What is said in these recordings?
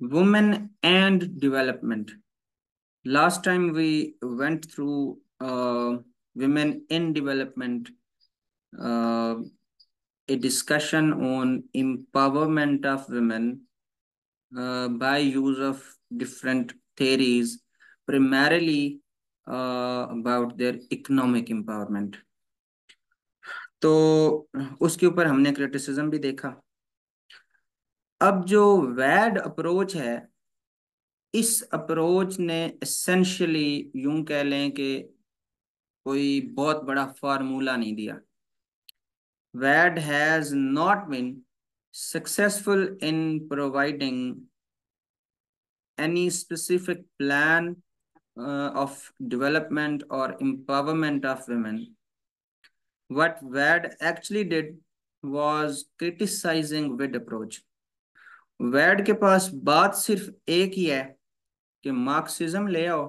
Women and development. Last time we went through women in development, uh, a discussion on empowerment of women by use of different theories, primarily about their economic empowerment. तो उसके ऊपर हमने criticism भी देखा। अब जो वैड approach है, इस अप्रोच ने एसेंशियली यूं कह लें कि कोई बहुत बड़ा फार्मूला नहीं दिया। वैड has not been successful in providing any specific plan of development or empowerment of women. What WAD actually did was criticizing WID approach. WAD के पास बात सिर्फ एक ही है कि मार्क्सिज्म ले आओ,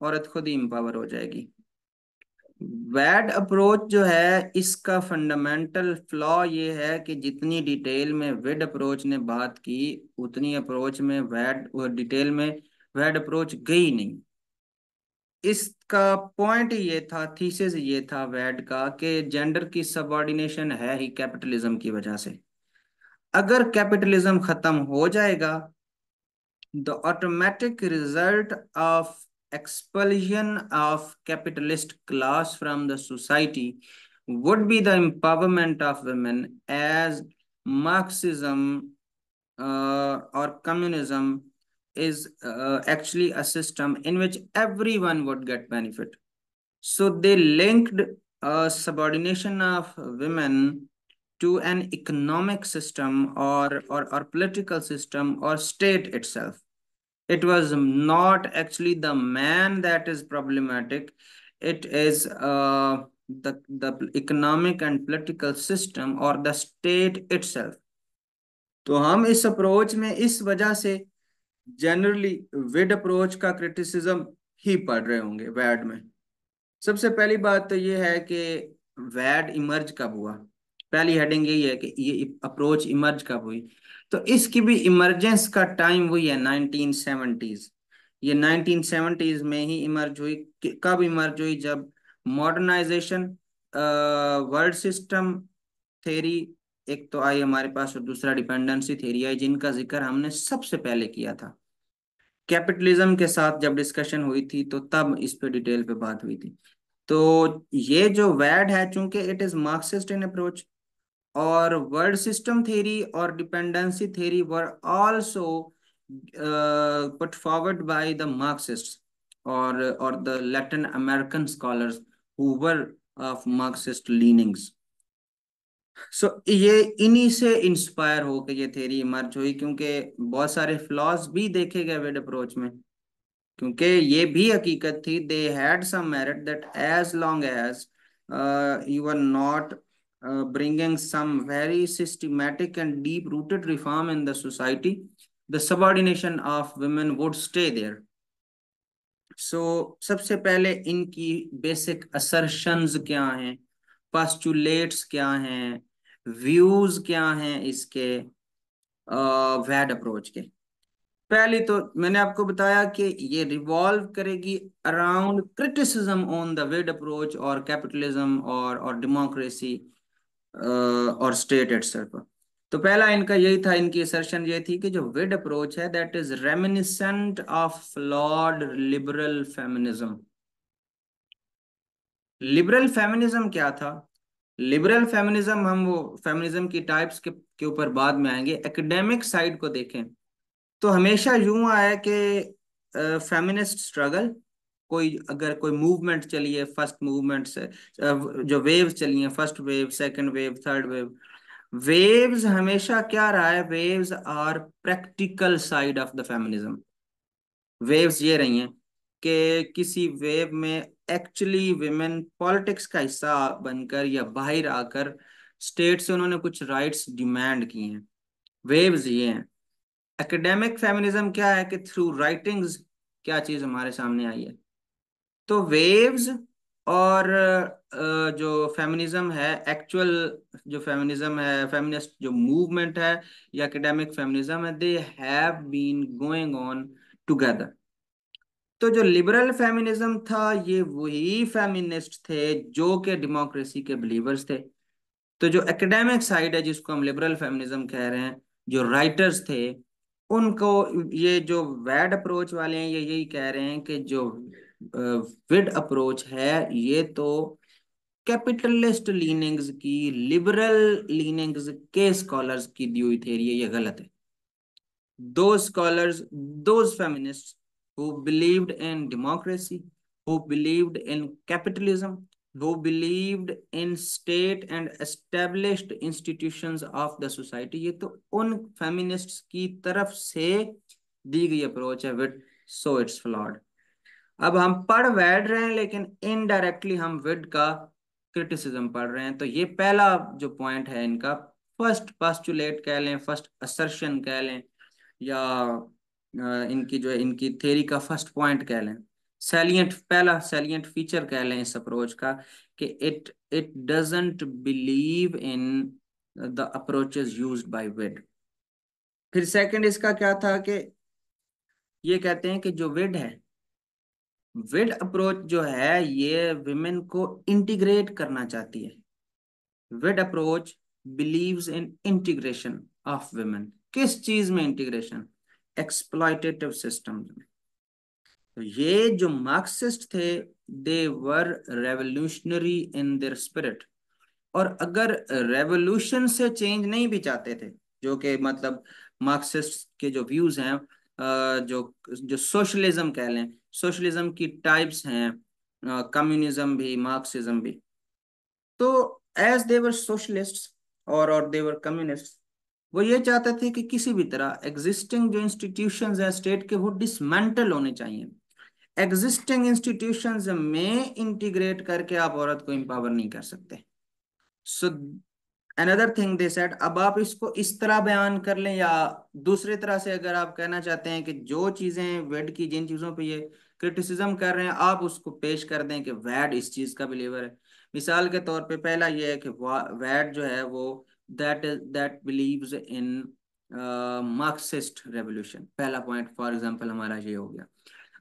औरत खुद ही एम्पावर हो जाएगी। वैड अप्रोच जो है, इसका फंडामेंटल फ्लॉ ये है कि जितनी डिटेल में विड अप्रोच ने बात की, उतनी अप्रोच में वैड डिटेल में वैड अप्रोच गई नहीं। इसका पॉइंट ये था, थीसिस ये था वैड का, कि जेंडर की सबऑर्डिनेशन है ही कैपिटलिज्म की वजह से। अगर कैपिटलिज्म खत्म हो जाएगा, the automatic result of expulsion of capitalist class from the society would be the empowerment of women, as Marxism or communism is actually a system in which everyone would get benefit. So they linked subordination of women to an economic system or political system or state itself. It was not actually the man that is problematic. It is the economic and political system or the state itself. तो हम इस approach में इस वजह से generally विड approach का criticism ही पढ़ रहे होंगे वैड में। सबसे पहली बात तो ये है कि वैड इमर्ज कब हुआ। पहली हेडिंग यही है कि ये अप्रोच इमर्ज कब हुई। तो इसकी भी इमरजेंस का टाइम वही है 1970s। ये 1970s में ही इमर्ज हुई। कब इमर्ज हुई? जब मॉडर्नाइजेशन, वर्ल्ड सिस्टम थ्योरी एक तो आई हमारे पास, और दूसरा डिपेंडेंसी थ्योरी आई, जिनका जिक्र हमने सबसे पहले किया था। कैपिटलिज्म के साथ जब डिस्कशन हुई थी तो तब इस पे डिटेल पे बात हुई थी। तो ये जो वैड है, चूंकि it is Marxist in approach, और वर्ल्ड सिस्टम थ्योरी और dependency theory were also put forward by the Marxist और the Latin American scholars who were of Marxist leanings. So ये इन्हीं से इंस्पायर होकर ये थ्योरी इमर्ज हुई, क्योंकि बहुत सारे फ्लॉज भी देखे गए विड अप्रोच में। क्योंकि ये भी हकीकत थी, they had some merit that as long as you are not bringing some very systematic and deep rooted reform in the society, the subordination of women would stay there. So सबसे पहले इनकी basic assertions क्या हैं, postulates क्या हैं, views क्या हैं इसके वैड अप्रोच के। पहली तो मैंने आपको बताया कि ये रिवॉल्व करेगी अराउंड क्रिटिसिज्म ऑन द वेड अप्रोच और कैपिटलिज्म और डेमोक्रेसी और स्टेट इटसेल्फ। तो पहला इनका यही था, इनकी असर्शन ये थी कि जो वेड अप्रोच है that is reminiscent of flawed liberal feminism. Liberal feminism क्या था? लिबरल फेमिनिज्म, हम वो फेमिनिज्म की टाइप्स के ऊपर बाद में आएंगे। एकेडमिक साइड को देखें तो हमेशा यूं आया कि फेमिनिस्ट स्ट्रगल, कोई अगर कोई मूवमेंट चली है, फर्स्ट मूवमेंट से जो वेव्स चली हैं, first wave, second wave, third wave, waves हमेशा क्या रहा है? Waves are practical side of the feminism. Waves ये रही हैं कि किसी वेव में एक्चुअली विमेन पॉलिटिक्स का हिस्सा बनकर या बाहर आकर स्टेट से उन्होंने कुछ राइट्स डिमांड किए हैं। वेव्स ये हैं। एकेडमिक फेमिनिज्म क्या है कि थ्रू राइटिंग्स क्या चीज हमारे सामने आई है। तो वेव्स और जो फेमिनिज्म है, एक्चुअल जो फेमिनिज्म है, फेमिनिस्ट जो मूवमेंट है या एकेडमिक फेमिनिज्म है, they have been going on together. तो जो लिबरल फेमिनिज्म था, ये वही फेमिनिस्ट थे जो के डेमोक्रेसी के बिलीवर्स थे। तो जो एकेडमिक साइड है, जिसको हम लिबरल फेमिनिज्म कह रहे हैं, जो राइटर्स थे, उनको ये जो वैड अप्रोच वाले हैं, ये यही कह रहे हैं कि जो विड अप्रोच है, ये तो कैपिटलिस्ट लीनिंग्स की, लिबरल लीनिंग्स के स्कॉलर्स की दी हुई थेरी है, ये गलत है। Those scholars, those feminists who believed in democracy, who believed in capitalism, who believed in state and established institutions of the society, ये तो उन feminists की तरफ से दी गई अप्रोच है विद, सो इट्स फ्लॉड। अब हम पढ़ बैठ रहे हैं, लेकिन इनडायरेक्टली हम विड का क्रिटिसिज्म पढ़ रहे हैं। तो ये पहला जो पॉइंट है इनका, फर्स्ट पोस्टुलेट कह लें, फर्स्ट असर्शन कह लें, या इनकी जो है, इनकी थ्योरी का फर्स्ट पॉइंट कह लें, सैलिएंट, पहला सैलिएंट फीचर कह लें इस अप्रोच का, कि it it doesn't believe in the approaches used by विड। फिर सेकंड इसका क्या था कि ये कहते हैं कि जो विड है, विड अप्रोच जो है, ये विमेन को इंटीग्रेट करना चाहती है। विड approach believes in integration of women. किस चीज में इंटीग्रेशन? एक्सप्लॉयटेटिव सिस्टम में। तो ये जो मार्क्सिस्ट थे, दे वर रेवोल्यूशनरी इन देयर स्पिरिट। और अगर रेवोल्यूशन से चेंज नहीं भी चाहते थे, जो कि मतलब मार्क्सिस्ट के जो व्यूज हैं, जो जो सोशलिज्म कह लें, सोशलिज्म की टाइप्स हैं, कम्युनिज्म भी, मार्क्सिज्म भी। तो एज देवर सोशलिस्ट और देवर कम्युनिस्ट, वो ये चाहते थे कि किसी भी तरह एग्जिस्टिंग जो इंस्टीट्यूशंस हैं स्टेट के, वो डिसमेंटल होने चाहिए। एग्जिस्टिंग इंस्टीट्यूशंस में इंटीग्रेट करके आप औरत को एम्पावर नहीं कर सकते। So another thing they said, अब आप इसको इस तरह बयान कर लें, या दूसरी तरह से अगर आप कहना चाहते हैं कि जो चीजें वेड की, जिन चीजों पे ये क्रिटिसिज्म कर रहे हैं, आप उसको पेश कर दें कि वैड इस चीज का बिलीवर है। मिसाल के तौर पे पहला ये है कि वैड जो है वो that believes in Marxist revolution. पहला पॉइंट फॉर एग्जांपल हमारा ये हो गया।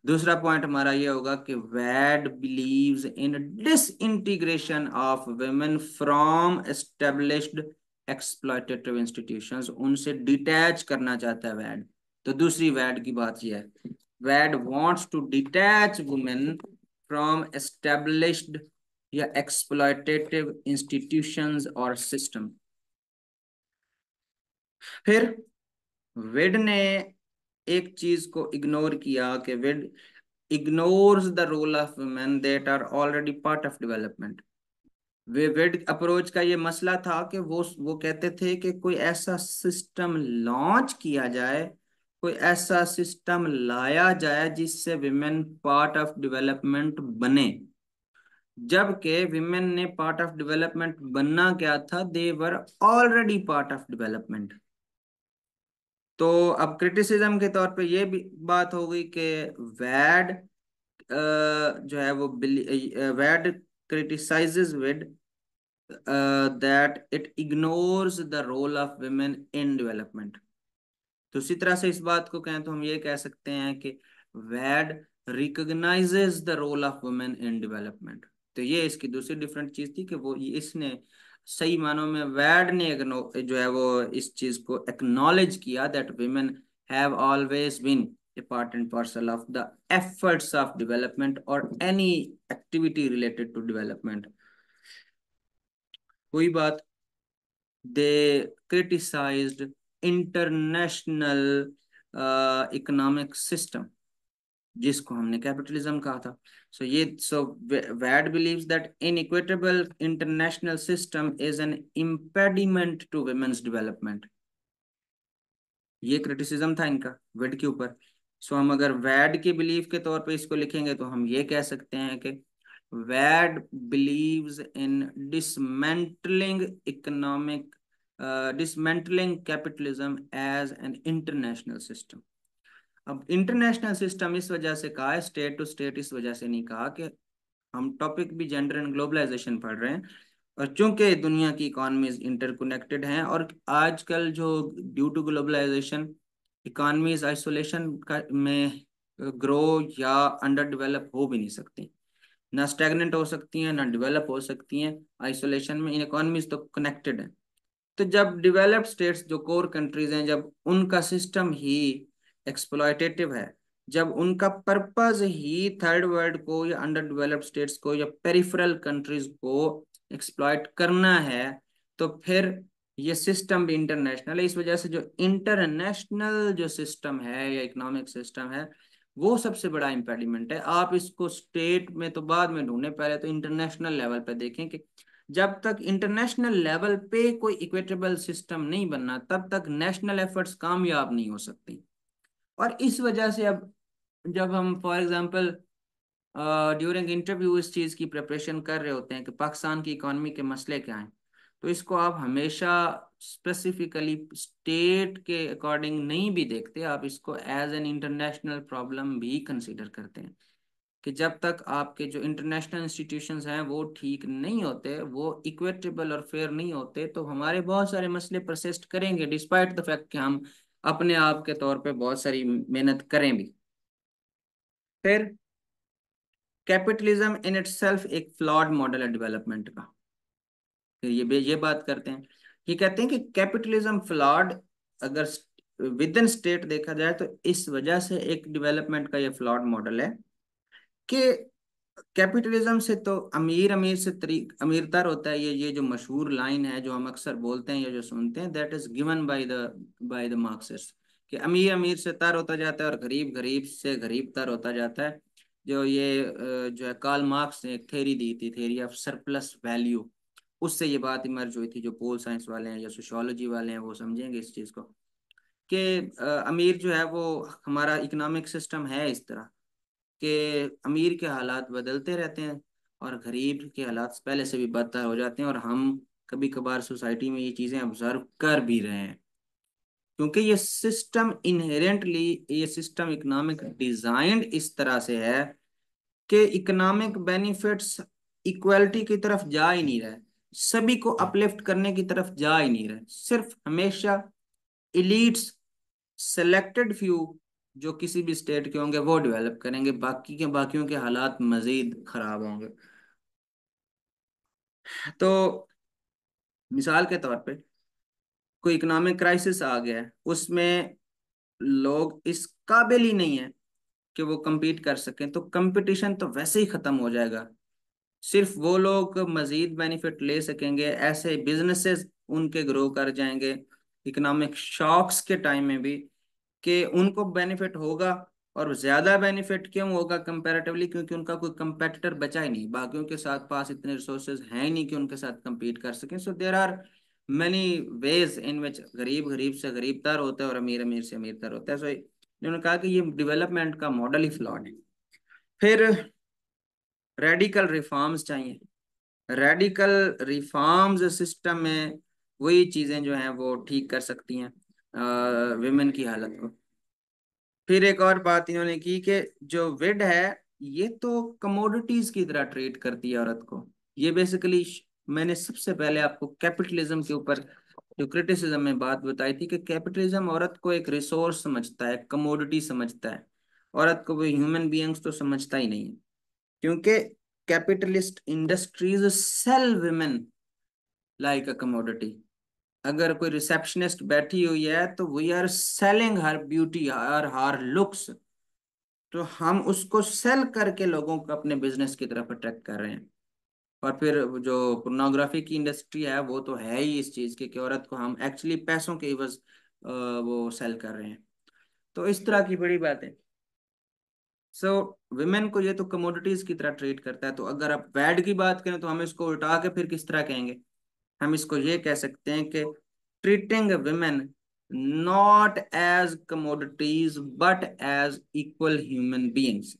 दूसरा पॉइंट हमारा ये होगा कि वैड believes in disintegration of women from established exploitative institutions. उनसे डिटैच करना चाहता है वैड। तो दूसरी वैड की बात यह है, वैड wants to detach women from established या एक्सप्लॉयटेटिव इंस्टीट्यूशंस और सिस्टम। फिर वेड ने एक चीज को इग्नोर किया कि वेड ignores the role of women that are already part of development। वेड अप्रोच का ये मसला था कि वो कहते थे कि कोई ऐसा सिस्टम लॉन्च किया जाए, कोई ऐसा सिस्टम लाया जाए जिससे विमेन पार्ट ऑफ डेवलपमेंट बने। जबकि विमेन ने पार्ट ऑफ डेवलपमेंट बनना क्या था, they were already part of development. तो अब क्रिटिसिज्म के तौर पे ये भी बात हो गई कि वैड जो है वो वैड criticizes with that it ignores the role of women in development। तो उसी तरह से इस बात को कहें तो हम ये कह सकते हैं कि वैड recognizes the role of women in development. तो ये इसकी दूसरी डिफरेंट चीज थी कि वो इसने सही मानों में वैड ने जो है वो इस चीज को एक्नॉलेज किया that women have always been a part and parcel of the efforts of development or any activity related to development। कोई बात, they criticized international economic system, जिसको हमने कैपिटलिज्म कहा था। सो वैड believes that inequitable international system is an impediment to women's development. ये criticism था इनका वेड के ऊपर। सो हम अगर वैड के बिलीव के तौर पे इसको लिखेंगे तो हम ये कह सकते हैं कि वैड believes in dismantling economic, dismantling capitalism as an international system. अब इंटरनेशनल सिस्टम इस वजह से कहा है, स्टेट टू स्टेट इस वजह से नहीं कहा कि हम टॉपिक भी जेंडर एंड ग्लोबलाइजेशन पढ़ रहे हैं। और चूंकि दुनिया की इकॉनमीज इंटरकनेक्टेड हैं, और आजकल जो due to globalization economies isolation का में ग्रो या अंडर डेवलप हो भी नहीं सकती, ना स्टैग्नेंट हो सकती हैं ना डेवलप हो सकती हैं। आइसोलेशन में इन इकॉनमीज तो कनेक्टेड है। तो जब डेवलप्ड स्टेट्स जो कोर कंट्रीज हैं, जब उनका सिस्टम ही एक्सप्लॉयटेटिव है, जब उनका पर्पस ही थर्ड वर्ल्ड को या अंडर डेवलप्ड स्टेट्स को या पेरिफेरल कंट्रीज को एक्सप्लॉयट करना है, तो फिर ये सिस्टम भी इंटरनेशनल है। इस वजह से जो इंटरनेशनल जो सिस्टम है या इकोनॉमिक सिस्टम है, वो सबसे बड़ा इम्पेडिमेंट है। आप इसको स्टेट में तो बाद में ढूंढे, पहले तो इंटरनेशनल लेवल पे देखें कि जब तक इंटरनेशनल लेवल पे कोई इक्विटेबल सिस्टम नहीं बनना, तब तक नेशनल एफर्ट्स कामयाब नहीं हो सकती। और इस वजह से अब जब हम फॉर एग्जांपल ड्यूरिंग इंटरव्यू इस चीज़ की प्रिपरेशन कर रहे होते हैं कि पाकिस्तान की इकॉनमी के मसले क्या हैं, तो इसको आप हमेशा स्पेसिफिकली स्टेट के अकॉर्डिंग नहीं भी देखते, आप इसको एज एन इंटरनेशनल प्रॉब्लम भी कंसीडर करते हैं कि जब तक आपके जो इंटरनेशनल इंस्टीट्यूशंस हैं वो ठीक नहीं होते, वो इक्विटेबल और फेयर नहीं होते, तो हमारे बहुत सारे मसले परसिस्ट करेंगे डिस्पाइट द फैक्ट कि हम अपने आप के तौर पे बहुत सारी मेहनत करें भी। फिर कैपिटलिज्म इन इटसेल्फ एक फ्लॉड मॉडल है डेवलपमेंट का। फिर ये बात करते हैं, ये कहते हैं कि कैपिटलिज्म फ्लॉड अगर विद इन स्टेट देखा जाए, तो इस वजह से एक डेवलपमेंट का ये फ्लॉड मॉडल है कि कैपिटलिज्म से तो अमीर अमीर से अमीरतर होता है। ये जो मशहूर लाइन है जो हम अक्सर बोलते हैं या जो सुनते हैं, that is given by the Marxist, कि अमीर अमीर से तर होता जाता है और गरीब गरीब से गरीब तर होता जाता है। जो ये जो है कार्ल मार्क्स ने एक थ्योरी दी थी, थ्योरी ऑफ सरप्लस वैल्यू, उससे ये बात इमर्ज हुई थी। जो पोल साइंस वाले हैं या सोशियोलॉजी वाले हैं वो समझेंगे इस चीज़ को, कि अमीर जो है वो, हमारा इकोनॉमिक सिस्टम है इस तरह कि अमीर के हालात बदलते रहते हैं और गरीब के हालात पहले से भी बदतर हो जाते हैं, और हम कभी कभार सोसाइटी में ये चीज़ें ऑब्जर्व कर भी रहे हैं, क्योंकि ये सिस्टम इनहेरेंटली, ये सिस्टम इकोनॉमिक डिजाइंड इस तरह से है कि इकोनॉमिक बेनिफिट्स इक्वलिटी की तरफ जा ही नहीं रहे, सभी को अपलिफ्ट करने की तरफ जा ही नहीं रहे। सिर्फ हमेशा इलीट्स, सेलेक्टेड फ्यू जो किसी भी स्टेट के होंगे वो डेवलप करेंगे, बाकियों के हालात मजीद खराब होंगे। तो मिसाल के तौर पे कोई इकोनॉमिक क्राइसिस आ गया है, उसमें लोग इस काबिल ही नहीं है कि वो compete कर सकें, तो कंपटीशन तो वैसे ही खत्म हो जाएगा। सिर्फ वो लोग मजीद बेनिफिट ले सकेंगे, ऐसे बिजनेसेस उनके ग्रो कर जाएंगे इकोनॉमिक शॉक्स के टाइम में भी, कि उनको बेनिफिट होगा। और ज्यादा बेनिफिट क्यों होगा कंपैरेटिवली? क्योंकि उनका कोई कंपेटिटर बचा ही नहीं, बाकियों के साथ पास इतने रिसोर्सेज हैं ही नहीं कि उनके साथ compete कर सकें। So there are many ways in which गरीब गरीब से गरीब तर होता है और अमीर अमीर से अमीर तर होता है। सो इन्होंने कहा कि ये डेवलपमेंट का मॉडल ही फ्लॉड है। फिर रेडिकल रिफॉर्म्स चाहिए। रेडिकल रिफॉर्म्स सिस्टम में वही चीजें जो हैं वो ठीक कर सकती हैं विमेन की हालत को। फिर एक और बात इन्होंने की कि जो विड है ये तो कमोडिटीज की तरह ट्रीट करती है औरत को। ये बेसिकली, मैंने सबसे पहले आपको कैपिटलिज्म के ऊपर जो क्रिटिसिज्म में बात बताई थी कि कैपिटलिज्म औरत को एक रिसोर्स समझता है, कमोडिटी समझता है। औरत को वो ह्यूमन बीइंग्स तो समझता ही नहीं है, क्योंकि capitalist industries sell women like a commodity. अगर कोई रिसेप्शनिस्ट बैठी हुई है तो we are selling her beauty और हर लुक्स, तो हम उसको सेल करके लोगों को अपने बिजनेस की तरफ अट्रैक्ट कर रहे हैं। और फिर जो पोर्नोग्राफी की इंडस्ट्री है वो तो है ही इस चीज की कि औरत को हम एक्चुअली पैसों के एवज वो सेल कर रहे हैं। तो इस तरह की बड़ी बात है। सो विमेन को ये तो कमोडिटीज की तरह ट्रीट करता है। तो अगर आप बैड की बात करें तो हम इसको उल्टा के फिर किस तरह कहेंगे? हम इसको ये कह सकते हैं कि treating women not as commodities but as equal human beings,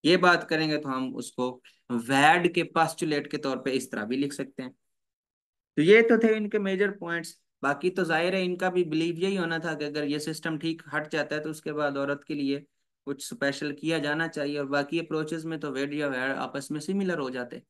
ये बात करेंगे तो हम उसको वैड के पास्टुलेट के तौर पे इस तरह भी लिख सकते हैं। तो ये तो थे इनके मेजर पॉइंट्स। बाकी तो जाहिर है इनका भी बिलीव यही होना था कि अगर ये सिस्टम ठीक हट जाता है तो उसके बाद औरत के लिए कुछ स्पेशल किया जाना चाहिए, और बाकी अप्रोचेस में तो वेड या वैड आपस में सिमिलर हो जाते।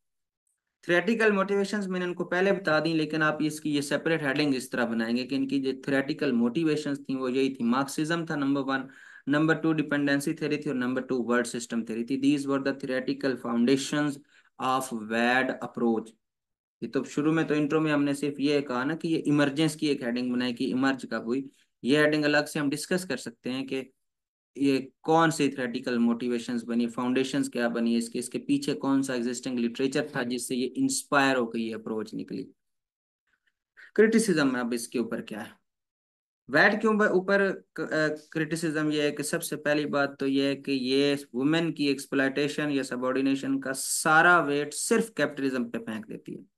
थ्योरेटिकल मोटिवेशंस मैंने उनको पहले बता दी, लेकिन आप इसकी ये सेपरेट हेडिंग इस तरह बनाएंगे कि इनकी जो थ्योरेटिकल मोटिवेशंस थी वो यही थी। मार्क्सिज्म था number one, number two dependency theory थी, और number two world system theory थी। These were the theoretical foundations of वैड अप्रोच। ये तो शुरू में तो इंट्रो में हमने सिर्फ ये कहा ना कि ये इमरजेंस की एक हेडिंग बनाई कि इमर्ज कब हुई। ये हेडिंग अलग से हम डिस्कस कर सकते हैं कि ये कौन सी थ्योरेटिकल मोटिवेशंस बनी, फाउंडेशंस क्या बनी इसके, इसके पीछे कौन सा एग्जिस्टिंग लिटरेचर था जिससे ये इंस्पायर होकर ये अप्रोच निकली। क्रिटिसिज्म अब इसके ऊपर क्या है, वैट के ऊपर क्रिटिसिज्म ये है कि सबसे पहली बात तो ये है कि ये वुमेन की एक्सप्लॉयटेशन या सबऑर्डिनेशन का सारा वेट सिर्फ कैपिटलिज्म पे फेंक देती है।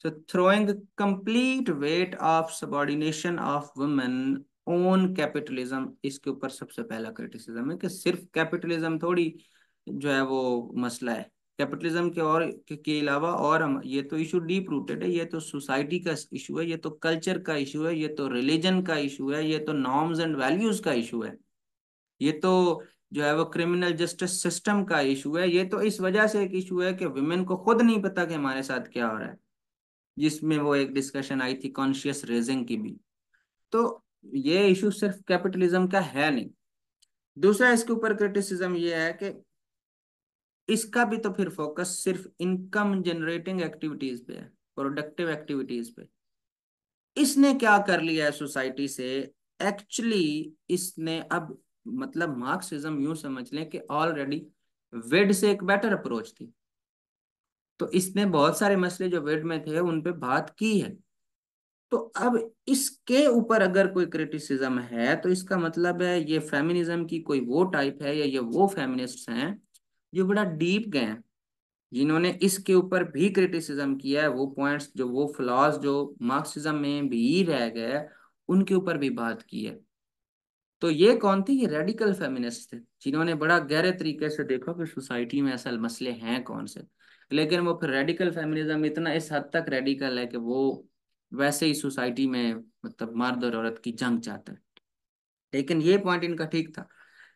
So throwing complete weight of subordination of women on capitalism, इसके ऊपर सबसे पहला क्रिटिसिज्म है कि सिर्फ कैपिटलिज्म थोड़ी जो है वो मसला है। कैपिटलिज्म के और के अलावा और हम ये तो इशू डीप रूटेड है, ये तो सोसाइटी का इशू है, ये तो कल्चर का इशू है, ये तो रिलीजन का इशू है, ये तो नॉर्म्स एंड वैल्यूज का इशू है, ये तो जो है वो क्रिमिनल जस्टिस सिस्टम का इशू है। ये तो इस वजह से एक इशू है कि विमेन को खुद नहीं पता कि हमारे साथ क्या हो रहा है, जिसमें वो एक डिस्कशन आई थी कॉन्शियस रेजिंग की भी। तो ये इशू सिर्फ कैपिटलिज्म का है नहीं। दूसरा इसके ऊपर क्रिटिसिज्म ये है कि इसका भी तो फिर फोकस सिर्फ इनकम जनरेटिंग एक्टिविटीज पे है, प्रोडक्टिव एक्टिविटीज पे। इसने क्या कर लिया है सोसाइटी से, एक्चुअली इसने अब मतलब मार्क्सिज्म यूं समझ लें कि ऑलरेडी वेड से एक बेटर अप्रोच थी। तो इसने बहुत सारे मसले जो वेड में थे उन पे बात की है। तो अब इसके ऊपर अगर कोई क्रिटिसिज्म है तो इसका मतलब है ये फेमिनिज्म की कोई वो टाइप है या ये वो फेमिनिस्ट्स हैं जो बड़ा डीप गए हैं, जिन्होंने इसके ऊपर भी क्रिटिसिज्म किया है, वो पॉइंट्स जो वो फ्लॉज जो मार्क्सिज्म में भी रह गए उनके ऊपर भी बात की है। तो ये कौन थे, ये रेडिकल फेमिनिस्ट थे जिन्होंने बड़ा गहरे तरीके से देखा कि सोसाइटी में असल मसले हैं कौन से। लेकिन वो फिर रेडिकल फेमिनिज्म इतना इस हद तक रेडिकल है कि वो वैसे ही सोसाइटी में मतलब मर्द और औरत की जंग चाहता है। लेकिन ये पॉइंट इनका ठीक था।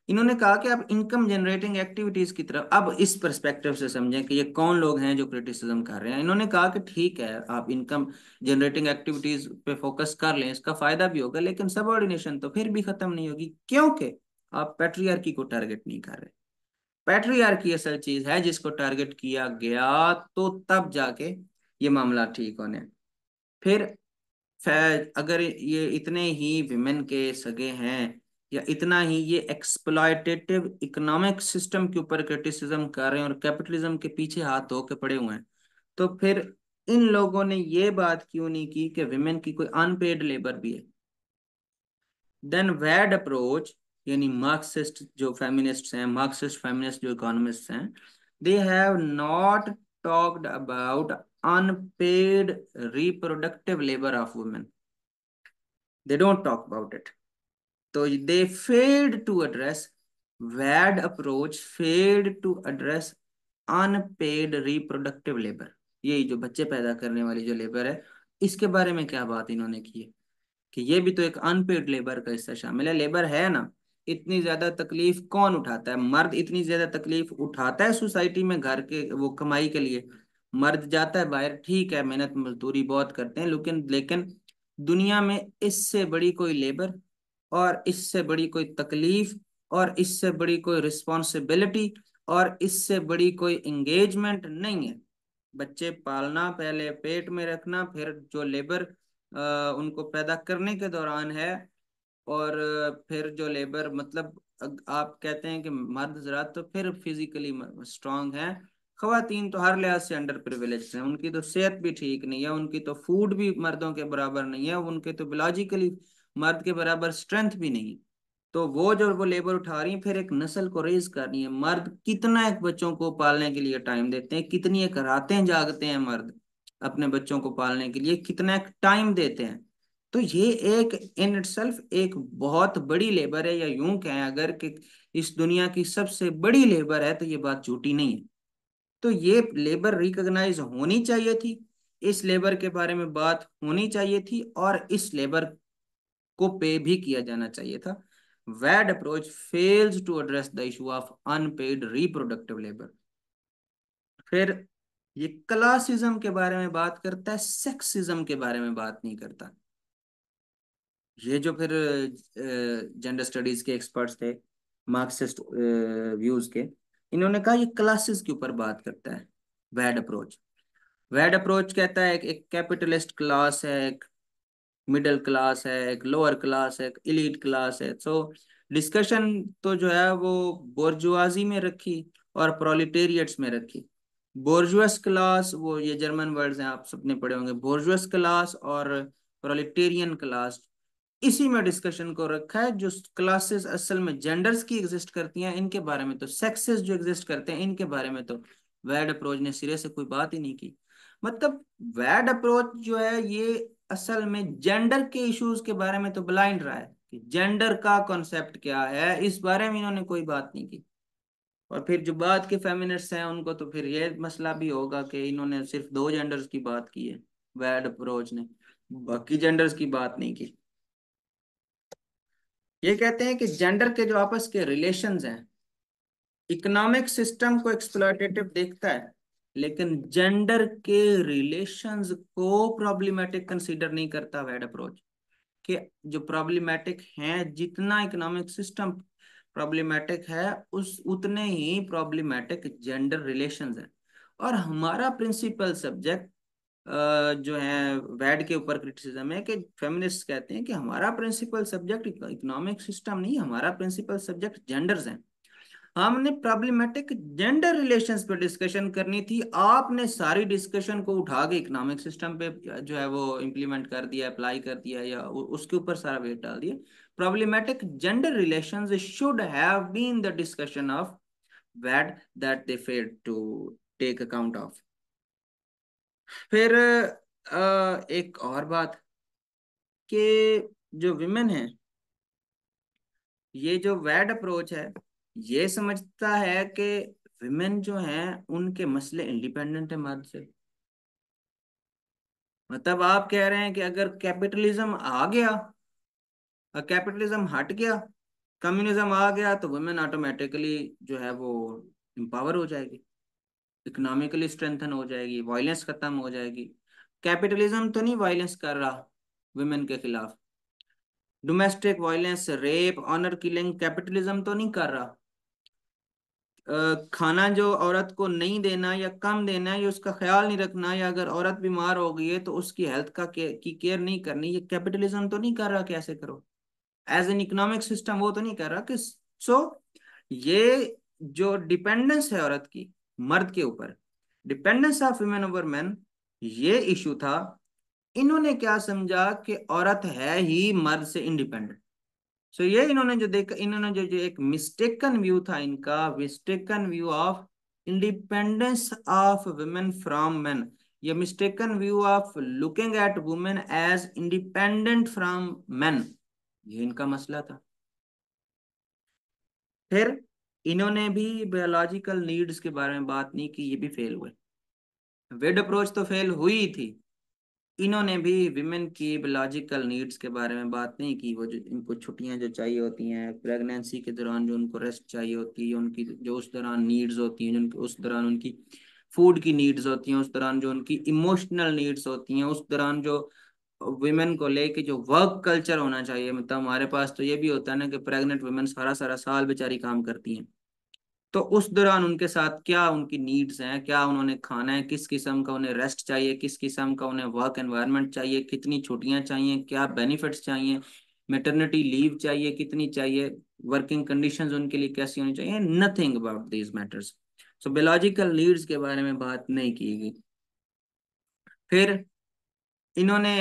इन्होंने कहा कि आप इनकम जनरेटिंग एक्टिविटीज की तरफ अब इस पर्सपेक्टिव से समझें कि ये कौन लोग हैं जो क्रिटिसिज्म कर रहे हैं। इन्होंने कहा कि ठीक है आप इनकम जनरेटिंग एक्टिविटीज पे फोकस कर लें, इसका फायदा भी होगा, लेकिन सबऑर्डिनेशन तो फिर भी खत्म नहीं होगी, क्योंकि आप पैट्रियार्की को टारगेट नहीं कर रहे। पैट्रियार्की असल चीज है जिसको टारगेट किया गया तो तब जाके ये मामला ठीक होने। फिर अगर ये इतने ही विमेन के सगे हैं या इतना ही ये एक्सप्लॉयटेटिव इकोनॉमिक सिस्टम के ऊपर क्रिटिसिज्म कर रहे हैं और कैपिटलिज्म के पीछे हाथ धो के पड़े हुए हैं, तो फिर इन लोगों ने ये बात क्यों नहीं की कि विमेन की कोई अनपेड लेबर भी है। देन वैड अप्रोच यानी मार्क्सिस्ट जो फेमिनिस्ट्स हैं, मार्क्सिस्ट फेमिनिस्ट जो इकोनॉमिस्ट्स हैं, they have not talked about unpaid reproductive labour of women. They don't talk about it. So they failed to address, WAD approach failed to address unpaid reproductive labor। यही जो बच्चे पैदा करने वाली जो labour है, इसके बारे में क्या बात इन्होंने की है कि ये भी तो एक अनपेड लेबर का हिस्सा शामिल है। लेबर है ना, इतनी ज्यादा तकलीफ कौन उठाता है, मर्द इतनी ज्यादा तकलीफ उठाता है सोसाइटी में घर के वो कमाई के लिए। मर्द जाता है बाहर, ठीक है मेहनत मजदूरी बहुत करते हैं, लेकिन लेकिन दुनिया में इससे बड़ी कोई लेबर और इससे बड़ी कोई तकलीफ और इससे बड़ी कोई रिस्पॉन्सिबिलिटी और इससे बड़ी कोई एंगेजमेंट नहीं है। बच्चे पालना, पहले पेट में रखना, फिर जो लेबर उनको पैदा करने के दौरान है, और फिर जो लेबर मतलब आप कहते हैं कि मर्द जरा तो फिर फिजिकली स्ट्रांग है, खवातीन तो हर लिहाज से अंडर प्रिविलेज हैं, उनकी तो सेहत भी ठीक नहीं है, उनकी तो फूड भी मर्दों के बराबर नहीं है, उनके तो बियोलॉजिकली मर्द के बराबर स्ट्रेंथ भी नहीं है। तो वो लेबर उठा रही है, फिर एक नस्ल को रेज कर रही है। मर्द कितना एक बच्चों को पालने के लिए टाइम देते हैं, कितनी एक रातें जागते हैं मर्द अपने बच्चों को पालने के लिए, कितना एक टाइम देते हैं। तो ये एक इन इटसेल्फ एक बहुत बड़ी लेबर है, या यूं कहें अगर कि इस दुनिया की सबसे बड़ी लेबर है, तो ये बात झूठी नहीं है। तो ये लेबर रिकॉग्नाइज होनी चाहिए थी, इस लेबर के बारे में बात होनी चाहिए थी, और इस लेबर को पे भी किया जाना चाहिए था। वैड approach fails to address the issue of unpaid reproductive labour. फिर ये क्लासिज्म के बारे में बात करता है, सेक्सिज्म के बारे में बात नहीं करता। ये जो फिर जेंडर स्टडीज के एक्सपर्ट्स थे, मार्क्सिस्ट व्यूज के, इन्होंने कहा ये क्लासेस के ऊपर बात करता है वैड अप्रोच। वैड अप्रोच कहता है एक कैपिटलिस्ट क्लास है, एक मिडिल क्लास है, एक लोअर क्लास है, एक इलीट क्लास है। सो डिस्कशन तो जो है वो बोर्जुआजी में रखी और प्रोलिटेरिएट्स में रखी। बोर्जुअस क्लास, वो ये जर्मन वर्ड्स हैं, आप सबने पढ़े होंगे, बोर्जुअस क्लास और प्रोलिटेरियन क्लास, इसी में डिस्कशन को रखा है। जो क्लासेस असल में जेंडर्स की एग्जिस्ट करती हैं इनके बारे में, तो सेक्सेस जो एग्जिस्ट करते हैं इनके बारे में तो वैड अप्रोच ने सिरे से कोई बात ही नहीं की। मतलब वैड अप्रोच जो है ये असल में जेंडर के इश्यूज के बारे में तो ब्लाइंड रहा है कि जेंडर का कॉन्सेप्ट क्या है, इस बारे में इन्होंने कोई बात नहीं की। और फिर जो बाद के फेमिनिस्ट हैं उनको तो फिर ये मसला भी होगा कि इन्होंने सिर्फ दो जेंडर्स की बात की है वैड अप्रोच ने, बाकी जेंडर्स की बात नहीं की। ये कहते हैं कि जेंडर के जो आपस के रिलेशंस हैं, इकोनॉमिक सिस्टम को एक्सप्लॉयटेटिव देखता है, लेकिन जेंडर के रिलेशंस को प्रॉब्लमेटिक कंसीडर नहीं करता वैड अप्रोच। कि जो प्रॉब्लमेटिक हैं, जितना इकोनॉमिक सिस्टम प्रॉब्लमेटिक है उस उतने ही प्रॉब्लमेटिक जेंडर रिलेशंस हैं। और हमारा प्रिंसिपल सब्जेक्ट जो है वैड के ऊपर क्रिटिसिज्म है कि फेमिनिस्ट कहते हैं कि हमारा प्रिंसिपल सब्जेक्ट इकोनॉमिक सिस्टम नहीं, हमारा प्रिंसिपल सब्जेक्ट जेंडर्स हैं। हमने प्रॉब्लमेटिक जेंडर रिलेशंस पे डिस्कशन करनी थी, आपने सारी डिस्कशन को उठा के इकोनॉमिक सिस्टम पे जो है वो इम्प्लीमेंट कर दिया, अप्लाई कर दिया, या उसके ऊपर सारा वेट डाल दिया। Problematic gender relations should have been the discussion of वैड that they failed to take account of. फिर एक और बात कि जो विमेन है, ये जो वैड अप्रोच है ये समझता है कि विमेन जो हैं उनके मसले इंडिपेंडेंट है मर्द से। मतलब आप कह रहे हैं कि अगर कैपिटलिज्म आ गया, कैपिटलिज्म हट गया, कम्युनिज्म आ गया, तो वुमेन ऑटोमेटिकली जो है वो एम्पावर हो जाएगी, इकोनॉमिकली स्ट्रेंथन हो जाएगी, वायलेंस खत्म हो जाएगी। कैपिटलिज्म तो नहीं वायलेंस कर रहा वुमेन के खिलाफ, domestic violence, rape, honour killing capitalism तो नहीं कर रहा। खाना जो औरत को नहीं देना या कम देना है, या उसका ख्याल नहीं रखना, या अगर औरत बीमार हो गई है तो उसकी हेल्थ का की केयर नहीं करनी, ये कैपिटलिज्म तो नहीं कर रहा। कैसे करो एज एन इकोनॉमिक सिस्टम, वो तो नहीं कर रहा कि सो ये जो डिपेंडेंस है औरत की मर्द के ऊपर, dependence of women over man, ये इशू था। इन्होंने क्या समझा कि औरत है ही मर्द से इंडिपेंडेंट। सो ये इन्होंने जो देखा, इन्होंने जो जो एक मिस्टेकन व्यू था इनका, mistaken view of independence of women from men, ये mistaken view of looking at women as independent from men, ये इनका मसला था। फिर इन्होंने भी बायोलॉजिकल नीड्स के बारे में बात नहीं की, ये भी फेल हुए। वेड अप्रोच तो फेल हुई थी, इन्होंने भी विमेन की बायोलॉजिकल नीड्स के बारे में बात नहीं की। वो जो इनको छुट्टियां जो चाहिए होती हैं प्रेगनेंसी के दौरान, जो उनको रेस्ट चाहिए होती है, उनकी जो उस दौरान नीड्स होती हैं, जो उस दौरान उनकी फूड की नीड्स होती हैं, उस दौरान जो उनकी इमोशनल नीड्स होती हैं, उस दौरान जो विमेन को लेके जो वर्क कल्चर होना चाहिए। मतलब हमारे पास तो ये भी होता है ना कि प्रेग्नेंट वुमेन सारा सारा साल बेचारी काम करती हैं, तो उस दौरान उनके साथ क्या उनकी नीड्स हैं, क्या उन्होंने खाना है, किस किस्म का उन्हें रेस्ट चाहिए, किस किस्म का उन्हें वर्क एनवायरनमेंट चाहिए, कितनी छुट्टियां चाहिए, क्या बेनिफिट्स चाहिए, मेटर्निटी लीव चाहिए कितनी चाहिए, वर्किंग कंडीशंस उनके लिए कैसी होनी चाहिए, nothing about these matters. So biological needs के बारे में बात नहीं की गई। फिर इन्होंने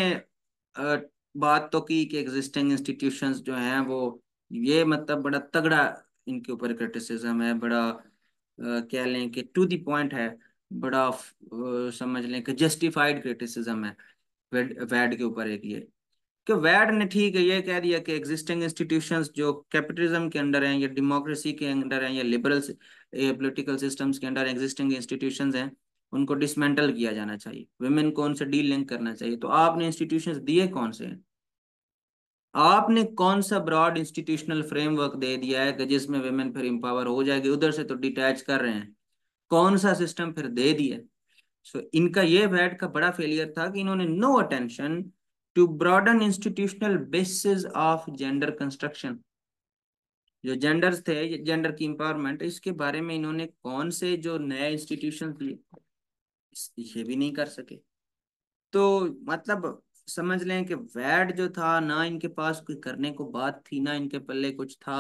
अ, बात तो की कि एग्जिस्टिंग इंस्टीट्यूशंस जो हैं वो, ये मतलब बड़ा तगड़ा इनके ऊपर क्रिटिसिज्म है, बड़ा कह लें कि टू द पॉइंट है, बड़ा समझ लें कि जस्टिफाइड क्रिटिसिज्म है वैड के ऊपर। एक ये कि वैड ने ठीक है ये कह दिया कि एग्जिस्टिंग इंस्टीट्यूशंस जो कैपिटलिज्म के अंडर हैं, या डेमोक्रेसी के अंडर हैं, या लिबरल पॉलिटिकल सिस्टम्स के अंडर एग्जिस्टिंग इंस्टीट्यूशंस हैं, उनको डिसमेंटल किया जाना चाहिए, वुमेन को उनसे डील लिंक करना चाहिए। तो आपने इंस्टीट्यूशंस दिए कौन से हैं? आपने कौन सा ब्रॉड इंस्टीट्यूशनल फ्रेमवर्क दे दिया है कि जिसमें वेमेन फिर एम्पावर हो जाएगी, उधर से तो डिटैच कर रहे हैं। कौन सा सिस्टम फिर दे दिया। सो इनका ये वैट का बड़ा फेलियर था कि इन्होंने no attention to broaden institutional basis of gender construction. जो जेंडर्स थे, जेंडर की इंपावरमेंट, इसके बारे में इन्होंने कौन से जो नए इंस्टीट्यूशन दिए, ये भी नहीं कर सके। तो मतलब समझ लें कि वैट जो था ना, इनके पास कोई करने को बात थी, ना इनके पल्ले कुछ था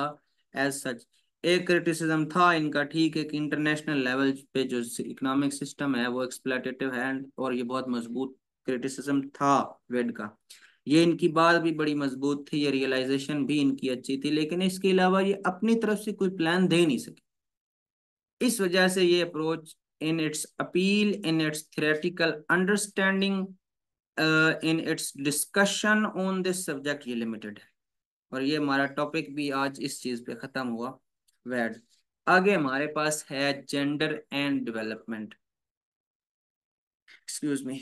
एज सच। एक क्रिटिसिज्म था इनका, ठीक है, कि इंटरनेशनल लेवल पे जो इकोनॉमिक सिस्टम है वो एक्सप्लॉयटेटिव है, और ये बहुत मजबूत क्रिटिसिज्म था वेड का। ये इनकी बात भी बड़ी मजबूत थी, ये रियलाइजेशन भी इनकी अच्छी थी, लेकिन इसके अलावा ये अपनी तरफ से कोई प्लान दे नहीं सके। इस वजह से ये approach in its appeal, in its theoretical understanding, in its discussion on this subject, ये लिमिटेड है। और ये हमारा टॉपिक भी आज इस चीज पे खत्म हुआ, वैड। आगे हमारे पास है gender and development. Excuse me.